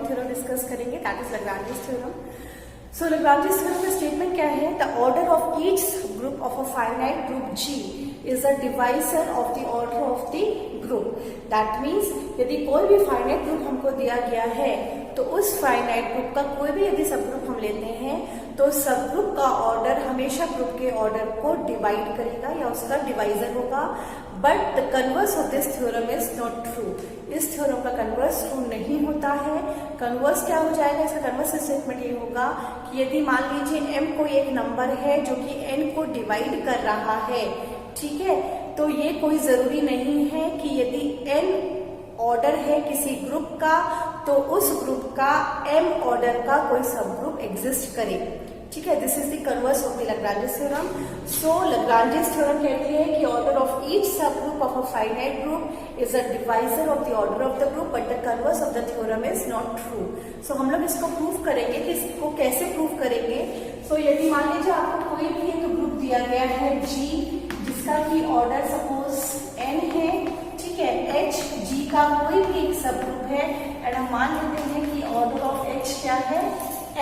Important theorem discuss करेंगे, that is Lagrange's theorem. So Lagrange's theorem का statement क्या है? The order of each group of a finite group G is a divisor of the order of the group. That means यदि कोई भी finite group हमको दिया गया है तो उस फाइनाइट ग्रुप का कोई भी यदि सब ग्रुप हम लेते हैं तो सब ग्रुप का ऑर्डर हमेशा ग्रुप के ऑर्डर को डिवाइड करेगा या उसका डिवाइजर होगा। But the converse of this theorem is not true. इस थ्योरम का कन्वर्स ट्रू नहीं होता है। कन्वर्स क्या हो जाएगा? इसका कन्वर्स स्टेटमेंट ये होगा कि यदि मान लीजिए m कोई एक नंबर है जो कि n को डिवाइड कर रहा है, ठीक है, तो ये कोई जरूरी नहीं है कि यदि n ऑर्डर है किसी ग्रुप का तो उस ग्रुप का m ऑर्डर का कोई सब ग्रुप एग्जिस्ट करे। ठीक है, this is the converse of the Lagrange's theorem. So Lagrange's theorem कहती है कि order of each subgroup of a finite group is a divisor of the order of the group, but the converse of the theorem is not true. So हम लोग इसको prove करेंगे कि इसको कैसे प्रूव करेंगे। सो यदि मान लीजिए आपको कोई भी एक ग्रुप दिया गया है G जिसका की ऑर्डर सपोज n है, ठीक है, H G का कोई भी एक सब ग्रुप है एंड हम मान लेते हैं कि ऑर्डर ऑफ H क्या है?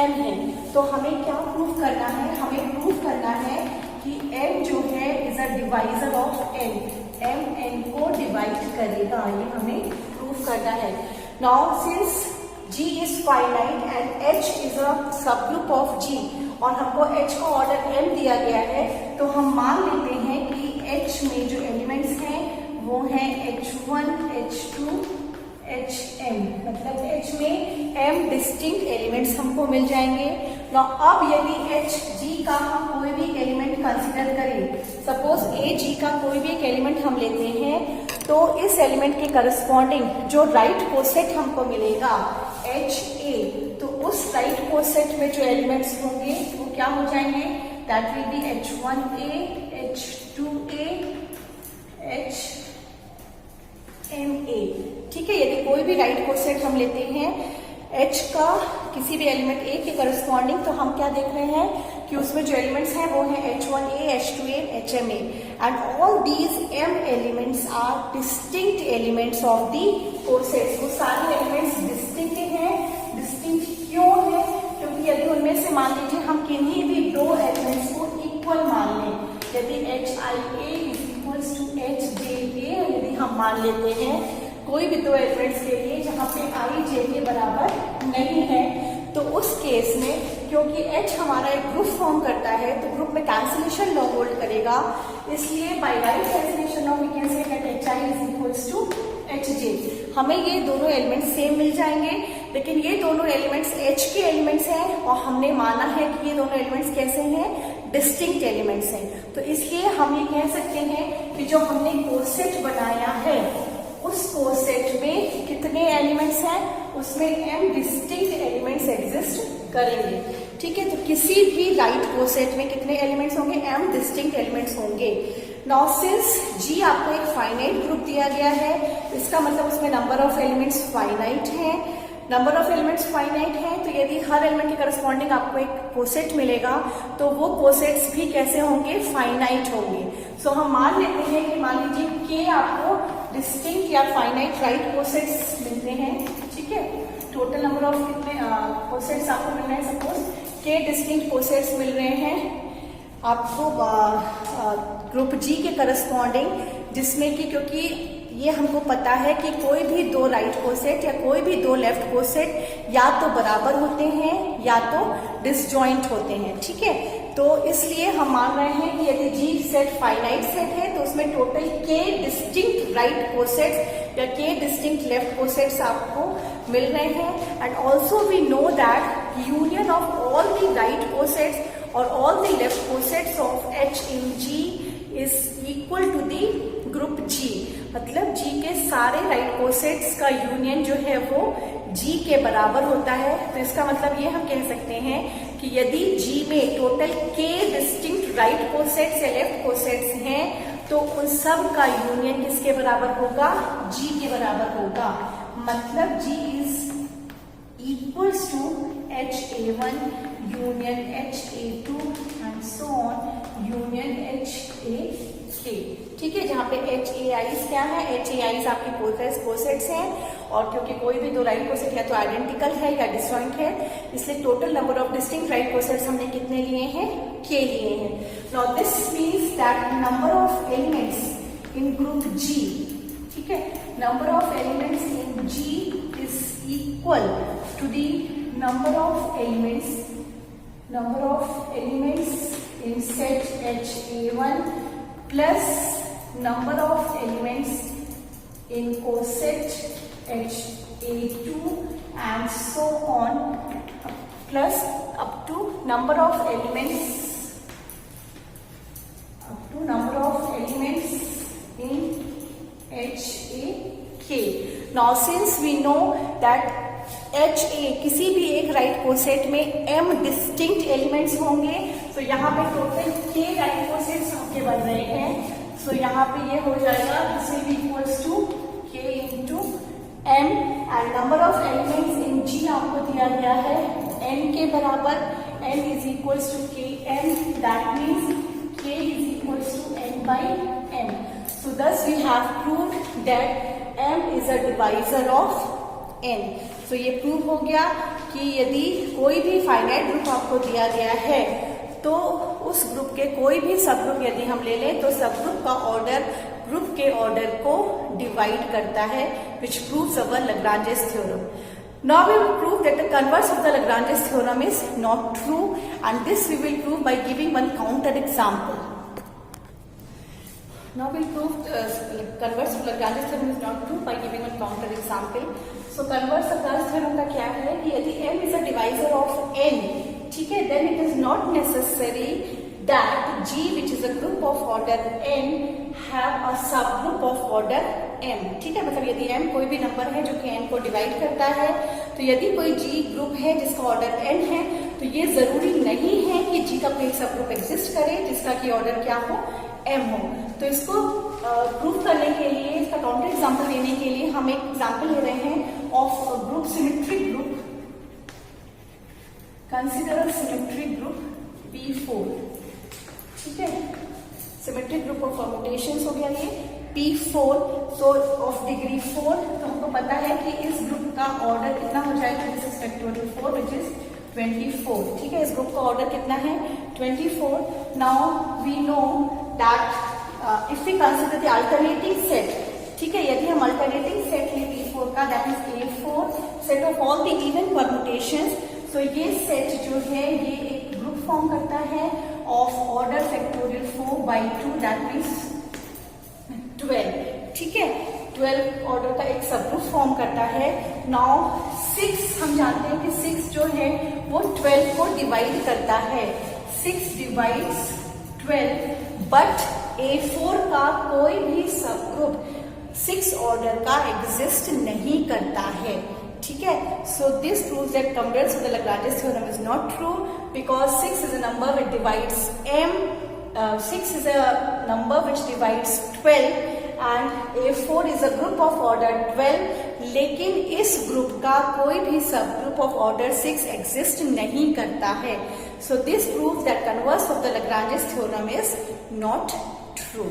M है। तो हमें क्या प्रूव करना है? हमें प्रूव करना है कि M जो है is a divisor of N। M N को डिवाइड करेगा, ये हमें प्रूव करना है। Now since G is finite and H is a सब ग्रुप ऑफ G और हमको H को ऑर्डर M दिया गया है, तो हम मान लेते हैं कि H में जो एलिमेंट्स हैं वो है H1, H2, HM, मतलब H में M डिस्टिंक्ट एलिमेंट्स हमको मिल जाएंगे। ना अब यदि HG का हम कोई भी एलिमेंट कंसीडर करें, सपोज AG का कोई भी एक एलिमेंट हम लेते हैं, तो इस एलिमेंट के करस्पॉन्डिंग जो राइट कोसेट हमको मिलेगा HA, तो उस राइट कोसेट में जो एलिमेंट्स होंगे वो क्या हो जाएंगे? That will be H1A, H2A, HMA। ठीक है, यदि कोई भी राइट कोसेट हम लेते हैं H का किसी भी एलिमेंट A के करस्पॉन्डिंग, तो हम क्या देख रहे हैं कि उसमें जो एलिमेंट्स हैं वो है H1A, H2A, HMA and all these M elements are distinct elements of the cosets. वो सारे एलिमेंट्स डिस्टिंक्ट हैं। डिस्टिंक्ट क्यों है? क्योंकि यदि उनमें से मान लीजिए हम किन्हीं भी दो एलिमेंट्स को इक्वल मान लें, यदि HIA is equals to HJA यदि हम मान लेते हैं कोई भी दो एलिमेंट्स के लिए जहां पे I J के बराबर नहीं है, तो उस केस में क्योंकि H हमारा एक ग्रुप फॉर्म करता है तो ग्रुप में कैंसिलेशन लॉ होल्ड करेगा, इसलिए by right cancellation law we can say that HI is equals to HJ। हमें ये दोनों एलिमेंट्स सेम मिल जाएंगे, लेकिन ये दोनों एलिमेंट्स H के एलिमेंट्स हैं और हमने माना है कि ये दोनों एलिमेंट्स कैसे हैं? डिस्टिंक्ट एलिमेंट्स हैं। तो इसलिए हम ये कह सकते हैं कि जो हमने कोसेट बनाया है उस कोसेट में कितने एलिमेंट्स हैं? उसमें M डिस्टिंक्ट एलिमेंट्स एग्जिस्ट करेंगे। ठीक है, तो किसी भी राइट कोसेट में कितने एलिमेंट्स होंगे? M डिस्टिंक्ट एलिमेंट्स होंगे। नाउ सिंस G आपको एक फाइनाइट ग्रुप दिया गया है, इसका मतलब उसमें नंबर ऑफ एलिमेंट्स फाइनाइट हैं। नंबर ऑफ एलिमेंट्स फाइनाइट है, तो यदि हर एलिमेंट के करस्पॉन्डिंग आपको एक कोसेट मिलेगा तो वो कोसेट्स भी कैसे होंगे? फाइनाइट होंगे। सो हम मान लेते हैं कि मान लीजिए K आपको डिस्टिंक्ट या फाइनाइट राइट कोसेट्स मिलते हैं। ठीक है, टोटल नंबर ऑफ कितने कोसेट्स आपको मिल रहे हैं? सपोज K डिस्टिंक्ट कोसेट्स मिल रहे हैं आपको ग्रुप G के करस्पॉन्डिंग, जिसमें कि क्योंकि ये हमको पता है कि कोई भी दो राइट कोसेट या कोई भी दो लेफ्ट कोसेट या तो बराबर होते हैं या तो डिसजॉइंट होते हैं। ठीक है, तो इसलिए हम मान रहे हैं कि यदि G सेट फाइनाइट सेट है तो उसमें total K distinct right cosets या K डिस्टिंक्ट लेफ्ट कोसेट्स आपको मिल रहे हैं। And also we know that union of all the right cosets और all the left cosets of H in G is equal to the group G। मतलब G के सारे right cosets का union जो है वो G के बराबर होता है। तो इसका मतलब ये हम कह सकते हैं कि यदि G में total K distinct right cosets या लेफ्ट कोसेट्स हैं तो उन सब का यूनियन किसके बराबर होगा? G के बराबर होगा। मतलब G is equals to HA1 union HA2 and so on union HAK। ठीक है, जहाँ पे HAIs क्या है? HAIs आपकी कोसेट्स हैं और क्योंकि कोई भी दो राइट कोसेट या तो आइडेंटिकल है या डिसजॉइंट है, इसलिए total number of distinct right cosets हमने कितने लिए हैं, k लिए हैं. Now this means that number of elements in group G, ठीक है, number of elements in G is equal to the number of elements in set HA1 plus number of elements in coset HA2 and so on, plus up to number of elements in HAK. Now since we know that HA किसी भी एक right coset में m distinct elements होंगे, तो यहाँ पे total k right cosets आपके बन रहे हैं. सो यहाँ पे ये हो जाएगा this will be equals to k into m and number of elements in G आपको दिया गया है n के बराबर, n is equals to k m, that means k is equals to n by m. So thus we have proved that m is a divisor of n. तो ये prove हो गया कि यदि कोई भी फाइनाइट ग्रुप आपको दिया गया है तो उस ग्रुप के कोई भी सब ग्रुप यदि हम ले लें तो सब ग्रुप का ऑर्डर ग्रुप के ऑर्डर को डिवाइड करता है, विच proves our Lagrange's theorem. Now we will prove that the converse of the Lagrange's theorem is not true, and this we will prove by giving one counter example. Now we will prove converse of Lagrange's theorem is not true by giving one counter example. So converse of Lagrange's theorem का क्या है कि यदि m is a divisor of n, ठीक है, then it is not necessary that G, which is a group of order n, have a subgroup of order m. ठीक है, मतलब यदि m कोई भी नंबर है जो कि n को डिवाइड करता है, तो यदि कोई G ग्रुप है जिसका ऑर्डर n है, तो ये जरूरी नहीं है कि G का कोई सब ग्रुप एग्जिस्ट करे जिसका कि ऑर्डर क्या हो, m हो. तो इसको प्रूव करने के लिए, इसका काउंटर एग्जाम्पल देने के लिए हम एक एग्जाम्पल ले रहे हैं of group symmetric group. Consider a symmetric group P4, ठीक है, सिमेट्रिक ग्रुप ऑफ परम्यूटेशंस हो गया ये P4, सो ऑफ डिग्री 4. तो हमको पता है कि इस ग्रुप का ऑर्डर कितना हो जाएगा, this is factorial 4 which is 24. ठीक है, इस ग्रुप का ऑर्डर कितना है, 24. Now we know that if we consider the alternating set, ठीक है, यदि हम alternating set लें P4 का, that is A4 set of all the even permutations, तो ये सेट जो है ये एक ग्रुप फॉर्म करता है of order factorial 4 by 2, that means 12. ठीक है, 12 ऑर्डर का एक सब ग्रुप फॉर्म करता है. नाउ 6 हम जानते हैं कि 6 जो है वो 12 को डिवाइड करता है. 6 डिवाइड्स 12, बट A4 का कोई भी सब ग्रुप 6 ऑर्डर का एग्जिस्ट नहीं करता है. ठीक है, so this proves that converse of the Lagrange's theorem is not true because 6 is a number which divides m. 6 is a number which divides 12 and A4 is a group of order 12, लेकिन इस group का कोई भी सब group of order 6 exist नहीं करता है. So this proves that converse of the Lagrange's theorem is not true.